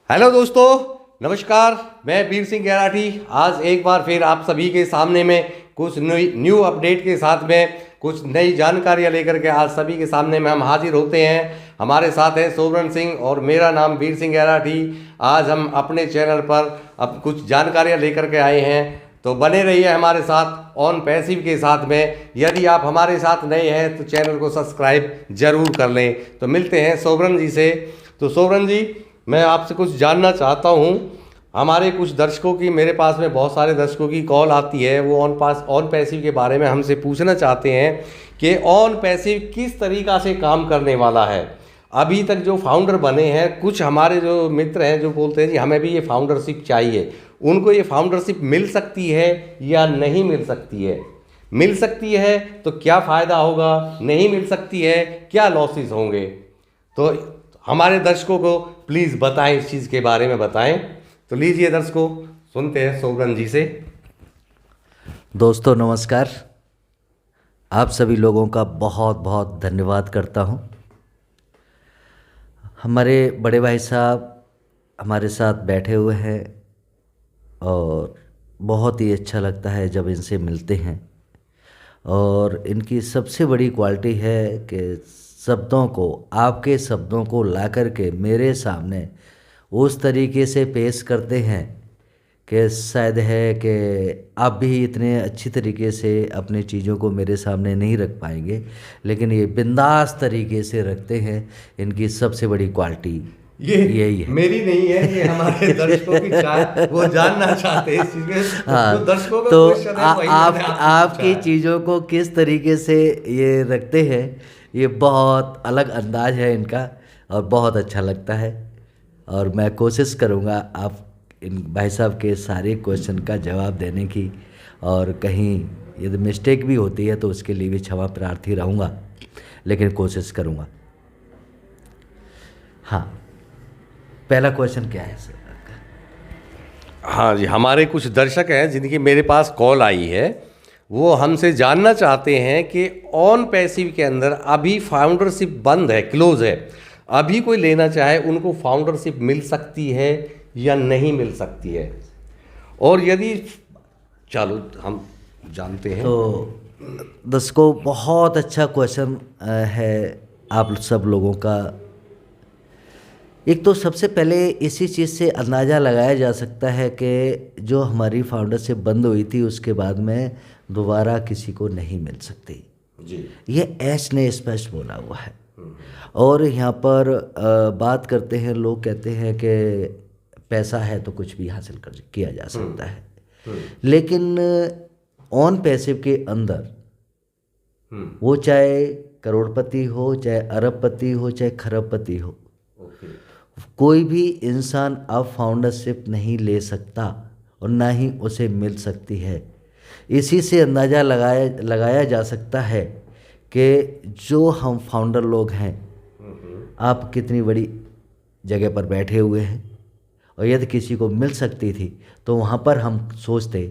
Hello दोस्तों, नमस्कार। मैं वीर सिंह गैराठी आज एक बार फिर आप सभी के सामने में कुछ न्यू अपडेट के साथ में कुछ नई जानकारियां लेकर के आज सभी के सामने में हम हाजिर होते हैं। हमारे साथ है सोबरन सिंह और मेरा नाम वीर सिंह गैराठी। आज हम अपने चैनल पर अब कुछ जानकारियां लेकर के आए हैं, तो बने रहिए हमारे साथ ऑन पैसिव के साथ में। यदि आप हमारे साथ नए हैं तो चैनल को सब्सक्राइब जरूर कर लें। तो मिलते हैं सोबरन जी से। तो सोबरन जी, मैं आपसे कुछ जानना चाहता हूँ। हमारे कुछ दर्शकों की, मेरे पास में बहुत सारे दर्शकों की कॉल आती है, वो ऑन पैसिव के बारे में हमसे पूछना चाहते हैं कि ऑन पैसिव किस तरीक़ा से काम करने वाला है। अभी तक जो फाउंडर बने हैं, कुछ हमारे जो मित्र हैं जो बोलते हैं जी हमें भी ये फाउंडरशिप चाहिए, उनको ये फाउंडरशिप मिल सकती है या नहीं मिल सकती है? मिल सकती है तो क्या फ़ायदा होगा, नहीं मिल सकती है क्या लॉसेस होंगे? तो हमारे दर्शकों को प्लीज़ बताएं, इस चीज़ के बारे में बताएं। तो लीजिए दर्शकों, सुनते हैं सोबरन जी से। दोस्तों नमस्कार। आप सभी लोगों का बहुत बहुत धन्यवाद करता हूं। हमारे बड़े भाई साहब हमारे साथ बैठे हुए हैं और बहुत ही अच्छा लगता है जब इनसे मिलते हैं। और इनकी सबसे बड़ी क्वालिटी है कि शब्दों को, आपके शब्दों को ला कर के मेरे सामने उस तरीके से पेश करते हैं कि शायद है कि आप भी इतने अच्छी तरीके से अपनी चीज़ों को मेरे सामने नहीं रख पाएंगे, लेकिन ये बिंदास तरीके से रखते हैं। इनकी सबसे बड़ी क्वालिटी ये यही है। मेरी नहीं है, ये हमारे दर्शकों की वो जानना चाहते हैं इस चीज़ में। हाँ, जो दर्शकों का तो क्वेश्चन है वही मैंने आपसे आपकी पूछा है। चीज़ों को किस तरीके से ये रखते हैं, ये बहुत अलग अंदाज है इनका और बहुत अच्छा लगता है। और मैं कोशिश करूँगा आप इन भाई साहब के सारे क्वेश्चन का जवाब देने की, और कहीं यदि मिस्टेक भी होती है तो उसके लिए भी क्षमा प्रार्थी रहूँगा, लेकिन कोशिश करूँगा। हाँ, पहला क्वेश्चन क्या है सर? हाँ जी, हमारे कुछ दर्शक हैं जिनकी मेरे पास कॉल आई है। वो हमसे जानना चाहते हैं कि ऑन पैसिव के अंदर अभी फाउंडरशिप बंद है, क्लोज है। अभी कोई लेना चाहे उनको फाउंडरशिप मिल सकती है या नहीं मिल सकती है? और यदि, चलो हम जानते हैं। तो दर्शकों, बहुत अच्छा क्वेश्चन है आप सब लोगों का। एक तो सबसे पहले इसी चीज़ से अंदाज़ा लगाया जा सकता है कि जो हमारी फाउंडरशिप बंद हुई थी उसके बाद में दोबारा किसी को नहीं मिल सकती जी, ये ऐश ने स्पष्ट बोला हुआ है। और यहाँ पर बात करते हैं, लोग कहते हैं कि पैसा है तो कुछ भी हासिल कर किया जा सकता है, लेकिन ऑन पैसिव के अंदर वो चाहे करोड़पति हो, चाहे अरबपति हो, चाहे खरबपति हो, कोई भी इंसान अब फाउंडरशिप नहीं ले सकता और ना ही उसे मिल सकती है। इसी से अंदाज़ा लगाया जा सकता है कि जो हम फाउंडर लोग हैं, आप कितनी बड़ी जगह पर बैठे हुए हैं, और यदि किसी को मिल सकती थी तो वहाँ पर हम सोचते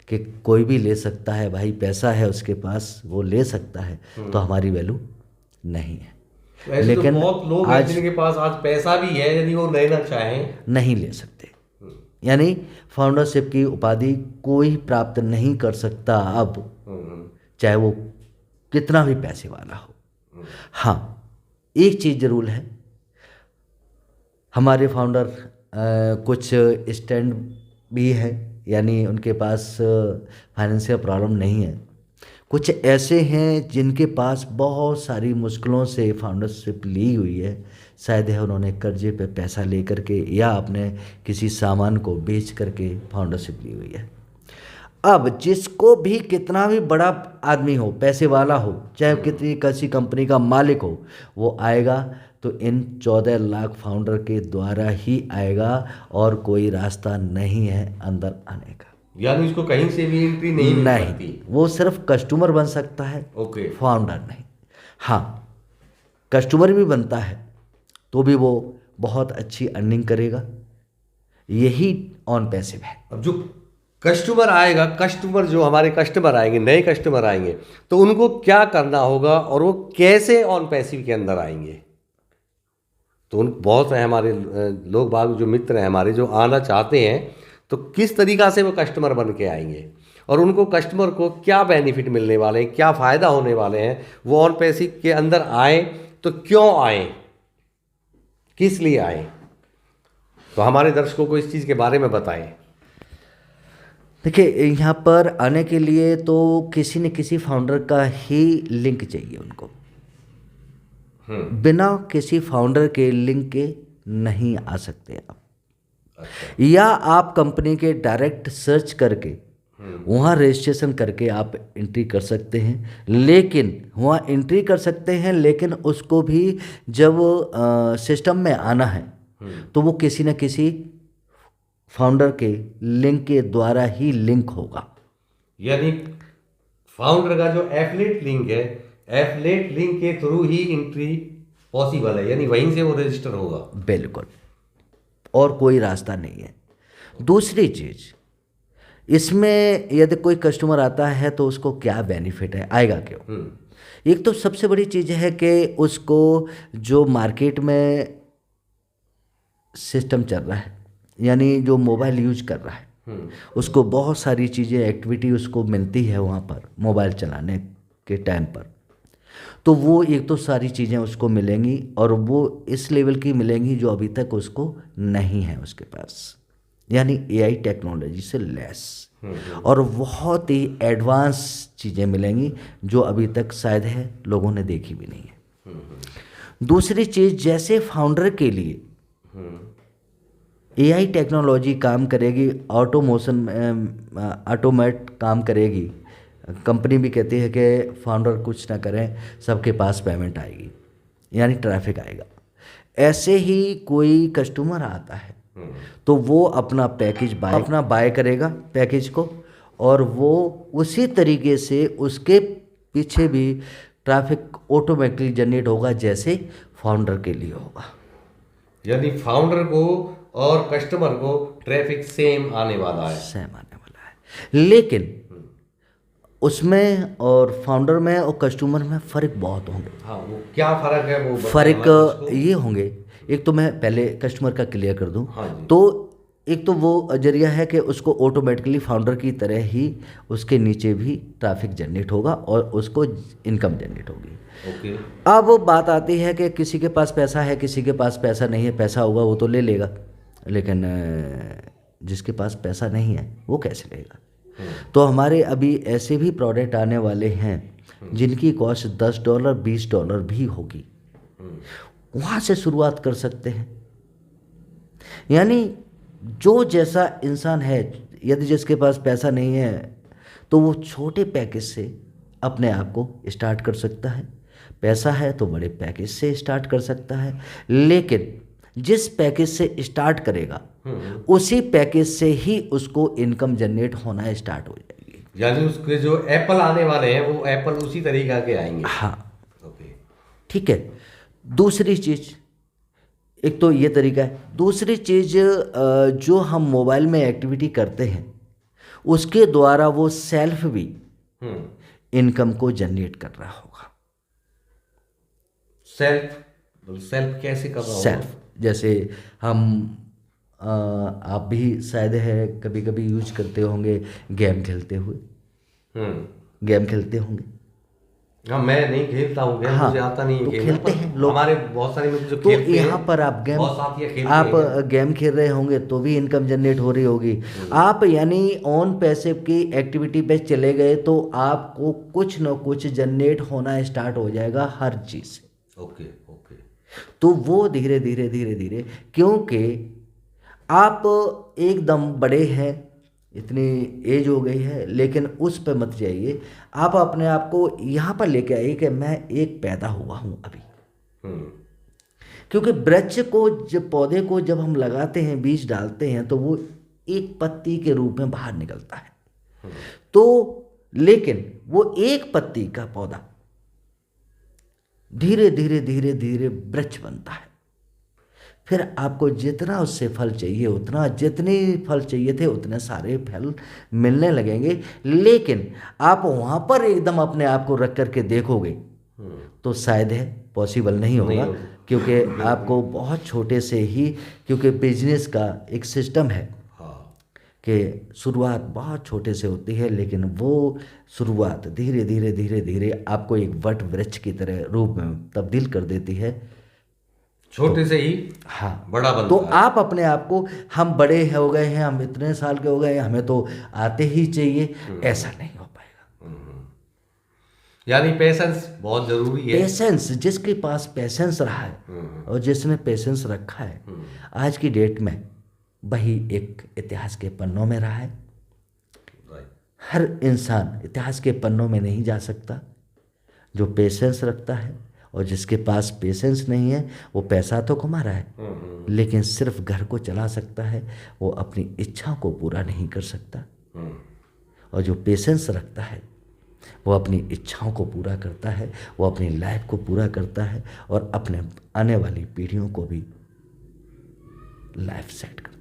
कि कोई भी ले सकता है, भाई पैसा है उसके पास, वो ले सकता है, तो हमारी वैल्यू नहीं है। लेकिन तो बहुत लोग हैं जिनके पास आज पैसा भी है, यदि वो लेना चाहें नहीं ले सकते। यानी फाउंडरशिप की उपाधि कोई प्राप्त नहीं कर सकता अब, चाहे वो कितना भी पैसे वाला हो। हाँ, एक चीज़ ज़रूर है, हमारे फाउंडर कुछ स्टैंड भी है, यानी उनके पास फाइनेंशियल प्रॉब्लम नहीं है। कुछ ऐसे हैं जिनके पास बहुत सारी मुश्किलों से फाउंडरशिप ली हुई है, शायद है उन्होंने कर्जे पे पैसा ले करके या अपने किसी सामान को बेच करके फाउंडरशिप ली हुई है। अब जिसको भी कितना भी बड़ा आदमी हो, पैसे वाला हो, चाहे कितनी किसी कंपनी का मालिक हो, वो आएगा तो इन 14 लाख फाउंडर के द्वारा ही आएगा और कोई रास्ता नहीं है अंदर आने का। यानी उसको कहीं से भी एंट्री नहीं मिल सकती। वो सिर्फ कस्टमर बन सकता है, ओके, फाउंडर नहीं। हाँ, कस्टमर भी बनता है तो भी वो बहुत अच्छी अर्निंग करेगा। यही ऑन पैसिव है। अब जो कस्टमर आएगा, कस्टमर जो हमारे कस्टमर आएंगे, नए कस्टमर आएंगे, तो उनको क्या करना होगा और वो कैसे ऑन पैसिव के अंदर आएंगे? तो उन बहुत से हमारे लोग बाग जो मित्र हैं हमारे जो आना चाहते हैं, तो किस तरीक़ा से वो कस्टमर बन के आएंगे और उनको कस्टमर को क्या बेनिफिट मिलने वाले हैं, क्या फ़ायदा होने वाले हैं, वो ऑन पैसे के अंदर आए तो क्यों आए, किस लिए आए, तो हमारे दर्शकों को इस चीज़ के बारे में बताएं। देखिए, यहाँ पर आने के लिए तो किसी न किसी फाउंडर का ही लिंक चाहिए उनको। बिना किसी फाउंडर के लिंक के नहीं आ सकते आप। अच्छा। या आप कंपनी के डायरेक्ट सर्च करके वहाँ रजिस्ट्रेशन करके आप एंट्री कर सकते हैं, लेकिन वहाँ एंट्री कर सकते हैं, लेकिन उसको भी जब सिस्टम में आना है तो वो किसी न किसी फाउंडर के लिंक के द्वारा ही लिंक होगा। यानी फाउंडर का जो एफिलिएट लिंक है, एफिलिएट लिंक के थ्रू ही एंट्री पॉसिबल है, यानी वहीं से वो रजिस्टर होगा। बिल्कुल, और कोई रास्ता नहीं है। दूसरी चीज़, इसमें यदि कोई कस्टमर आता है तो उसको क्या बेनिफिट है, आएगा क्यों। एक तो सबसे बड़ी चीज़ है कि उसको जो मार्केट में सिस्टम चल रहा है, यानी जो मोबाइल यूज कर रहा है, उसको बहुत सारी चीज़ें एक्टिविटी उसको मिलती है वहाँ पर मोबाइल चलाने के टाइम पर। तो वो एक तो सारी चीज़ें उसको मिलेंगी और वो इस लेवल की मिलेंगी जो अभी तक उसको नहीं है उसके पास, यानी एआई टेक्नोलॉजी से लेस, और बहुत ही एडवांस चीज़ें मिलेंगी जो अभी तक शायद है लोगों ने देखी भी नहीं है। दूसरी चीज़, जैसे फाउंडर के लिए एआई टेक्नोलॉजी काम करेगी, ऑटोमेट काम करेगी। कंपनी भी कहती है कि फाउंडर कुछ ना करें, सबके पास पेमेंट आएगी, यानी ट्रैफिक आएगा। ऐसे ही कोई कस्टमर आता है तो वो अपना पैकेज बाय करेगा पैकेज को, और वो उसी तरीके से उसके पीछे भी ट्रैफिक ऑटोमेटिकली जनरेट होगा जैसे फाउंडर के लिए होगा। यानी फाउंडर को और कस्टमर को ट्रैफिक सेम आने वाला है। लेकिन उसमें और फाउंडर में और कस्टमर में फ़र्क बहुत होंगे। हाँ, वो क्या फ़र्क है वो फ़र्क ये होंगे, एक तो मैं पहले कस्टमर का क्लियर कर दूं। हाँ जी। तो एक तो वो जरिया है कि उसको ऑटोमेटिकली फाउंडर की तरह ही उसके नीचे भी ट्रैफिक जनरेट होगा और उसको इनकम जनरेट होगी। ओके। अब बात आती है कि किसी के पास पैसा है, किसी के पास पैसा नहीं है। पैसा होगा वो तो ले लेगा, लेकिन जिसके पास पैसा नहीं है वो कैसे लेगा। तो हमारे अभी ऐसे भी प्रोडक्ट आने वाले हैं जिनकी कॉस्ट $10 $20 भी होगी, वहाँ से शुरुआत कर सकते हैं। यानी जो जैसा इंसान है, यदि जिसके पास पैसा नहीं है तो वो छोटे पैकेज से अपने आप को स्टार्ट कर सकता है, पैसा है तो बड़े पैकेज से स्टार्ट कर सकता है। लेकिन जिस पैकेज से स्टार्ट करेगा उसी पैकेज से ही उसको इनकम जनरेट होना स्टार्ट हो जाएगी। यानी उसके जो एप्पल आने वाले हैं वो एप्पल उसी तरीका के आएंगे। हाँ, ओके, ठीक है। दूसरी चीज़, एक तो ये तरीका है। दूसरी चीज़, जो हम मोबाइल में एक्टिविटी करते हैं उसके द्वारा वो सेल्फ भी इनकम को जनरेट कर रहा होगा। सेल्फ कैसे कर रहा होगा? सेल्फ जैसे हम आप भी शायद है कभी कभी यूज करते होंगे, गेम खेलते हुए। गेम खेलते होंगे। हाँ, मैं नहीं खेलता हूँ गेम। हाँ, मुझे आता नहीं है तो खेलना, खेलते पर हैं लोग। हमारे बहुत सारे मित्र जो तो खेलते हैं, यहाँ पर आप बहुत साथी खेलते हैं। गेम खेल रहे होंगे तो भी इनकम जनरेट हो रही होगी। आप यानी ऑन पैसिव की एक्टिविटी पे चले गए तो आपको कुछ न कुछ जनरेट होना स्टार्ट हो जाएगा हर चीज़ से। Okay okay. तो वो धीरे धीरे धीरे धीरे, क्योंकि आप एकदम बड़े हैं, इतनी एज हो गई है, लेकिन उस पे मत जाइए। आप अपने आप को यहाँ पर लेके आइए कि मैं एक पैदा हुआ हूँ अभी। क्योंकि वृक्ष को, जब पौधे को जब हम लगाते हैं, बीज डालते हैं, तो वो एक पत्ती के रूप में बाहर निकलता है। तो लेकिन वो एक पत्ती का पौधा धीरे धीरे धीरे धीरे वृक्ष बनता है। फिर आपको जितना उससे फल चाहिए उतना, जितने फल चाहिए थे उतने सारे फल मिलने लगेंगे। लेकिन आप वहाँ पर एकदम अपने आप को रख करके देखोगे तो शायद है पॉसिबल नहीं होगा। क्योंकि आपको बहुत छोटे से ही, क्योंकि बिजनेस का एक सिस्टम है हाँ। कि शुरुआत बहुत छोटे से होती है, लेकिन वो शुरुआत धीरे धीरे धीरे धीरे आपको एक वट वृक्ष की तरह रूप में तब्दील कर देती है। छोटे से ही हाँ, बड़ा तो बनता है। आप अपने आप को, हम बड़े हो गए हैं, हम इतने साल के हो गए हैं, हमें तो आते ही चाहिए, ऐसा नहीं हो पाएगा। यानी पेशेंस बहुत जरूरी है। पेशेंस, जिसके पास पेशेंस रहा है और जिसने पेशेंस रखा है, आज की डेट में वही एक इतिहास के पन्नों में रहा है। राइट। हर इंसान इतिहास के पन्नों में नहीं जा सकता। जो पेशेंस रखता है, और जिसके पास पेशेंस नहीं है, वो पैसा तो कमा रहा है लेकिन सिर्फ घर को चला सकता है, वो अपनी इच्छाओं को पूरा नहीं कर सकता। और जो पेशेंस रखता है, वो अपनी इच्छाओं को पूरा करता है, वो अपनी लाइफ को पूरा करता है और अपने आने वाली पीढ़ियों को भी लाइफ सेट करता है।